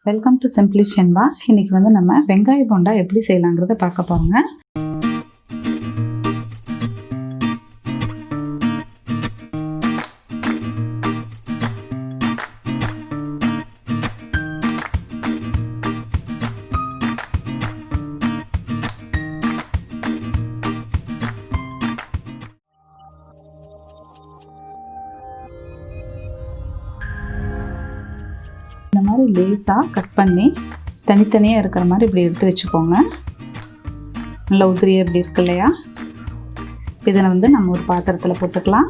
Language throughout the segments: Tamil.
Welcome to simply Shenba. இன்னைக்கு நம்ம வெங்காய போண்டா எப்படி செய்யலாங்கிறத பார்க்க போறோங்க. இந்த மாதிரி லேசாக கட் பண்ணி தனித்தனியாக இருக்கிற மாதிரி இப்படி எடுத்து வச்சுக்கோங்க. நல்லா உதிரியாக இப்படி இருக்கு இல்லையா? இதை நம்ம ஒரு பாத்திரத்தில் போட்டுக்கலாம்.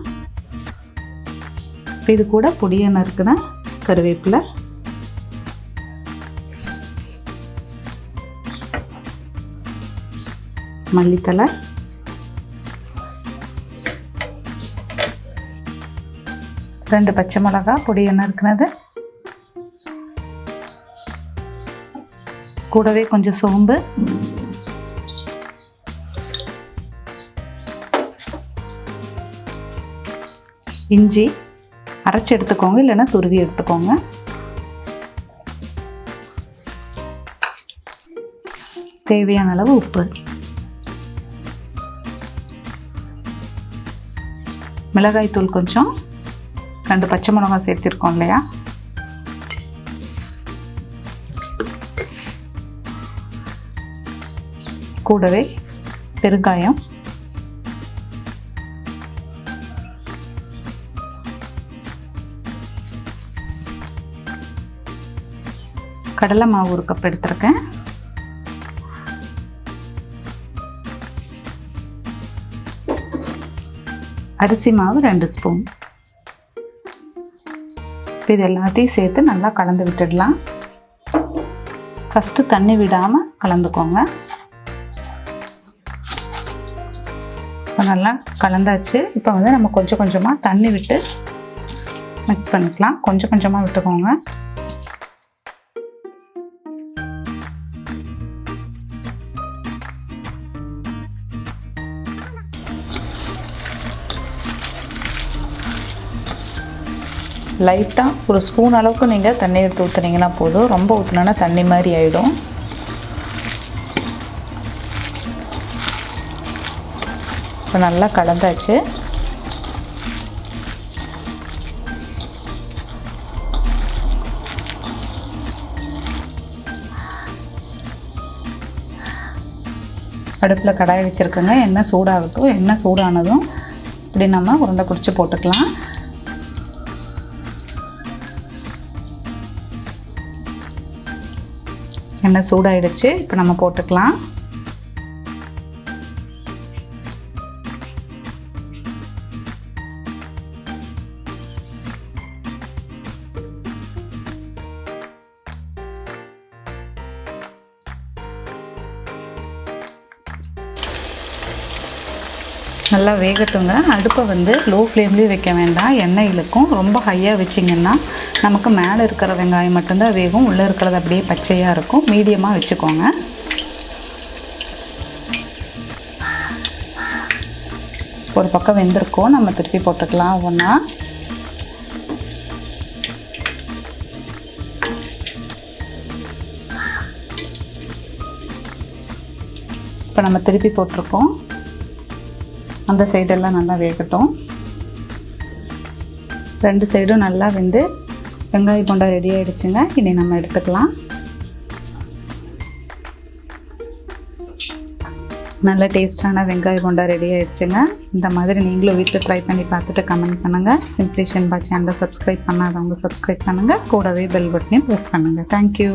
இது கூட பொடியாக நறுக்கின கருவேப்பிலை, மல்லித்தலை, ரெண்டு பச்சை மிளகாய் பொடியாக நறுக்கினது, கூடவே கொஞ்சம் சோம்பு, இஞ்சி அரைச்சி எடுத்துக்கோங்க, இல்லைன்னா துருவி எடுத்துக்கோங்க. தேவையான அளவு உப்பு, மிளகாய் தூள் கொஞ்சம், ரெண்டு பச்சை மிளகாய் சேர்த்திருக்கோம் இல்லையா, கூடவே பெருங்காயம், கடலை மாவு ஒரு கப் எடுத்திருக்கேன், அரிசி மாவு 2 ஸ்பூன். இது எல்லாத்தையும் சேர்த்து நல்லா கலந்து விட்டுடலாம். ஃபஸ்ட்டு தண்ணி விடாமல் கலந்துக்கோங்க. இப்போ நல்லா கலந்தாச்சு. இப்போ நம்ம கொஞ்சம் கொஞ்சமாக தண்ணி விட்டு மிக்ஸ் பண்ணிக்கலாம். கொஞ்சம் கொஞ்சமாக விட்டுக்கோங்க. லைட்டாக ஒரு ஸ்பூன் அளவுக்கு நீங்கள் தண்ணி எடுத்து ஊற்றுனீங்கன்னா போதும். ரொம்ப ஊற்றுனா தண்ணி மாதிரி ஆகிடும். இப்போ நல்லா கலந்தாச்சு. அடுப்பில் கடாய் வச்சுருக்கோங்க. எண்ணெய் சூடாகட்டும். எண்ணெய் சூடானதும் இப்படி நம்ம உருண்டை பிடிச்சி போட்டுக்கலாம். எண்ணெய் சூடாயிடுச்சு. இப்போ நம்ம போட்டுக்கலாம். நல்லா வேகட்டுங்க. அடுப்பை லோ ஃப்ளேம்லேயும் வைக்க வேண்டாம், எண்ணெய் இழுக்கும். ரொம்ப ஹையாக வச்சிங்கன்னா நமக்கு மேலே இருக்கிற வெங்காயம் மட்டும்தான் வேகும், உள்ளே இருக்கிறது அப்படியே பச்சையாக இருக்கும். மீடியமாக வச்சுக்கோங்க. ஒரு பக்கம் வெந்திருக்கும், நம்ம திருப்பி போட்டுக்கலாம் ஒன்றா. இப்போ நம்ம திருப்பி போட்டிருக்கோம். அந்த சைடெல்லாம் நல்லா வேகட்டும். 2 சைடும் நல்லா வெந்து வெங்காய போண்டா ரெடி ஆகிடுச்சுங்க. இனி நம்ம எடுத்துக்கலாம். நல்ல டேஸ்டான வெங்காய போண்டா ரெடி ஆகிடுச்சுங்க. இந்த மாதிரி நீங்களும் வீட்டில் ட்ரை பண்ணி பார்த்துட்டு கமெண்ட் பண்ணுங்கள். சிம்பிளி ஷென்பா சேனலை சப்ஸ்கிரைப் பண்ணாதவங்க சப்ஸ்கிரைப் பண்ணுங்கள். கூடவே பெல் பட்டனையும் ப்ரெஸ் பண்ணுங்கள். தேங்க்யூ.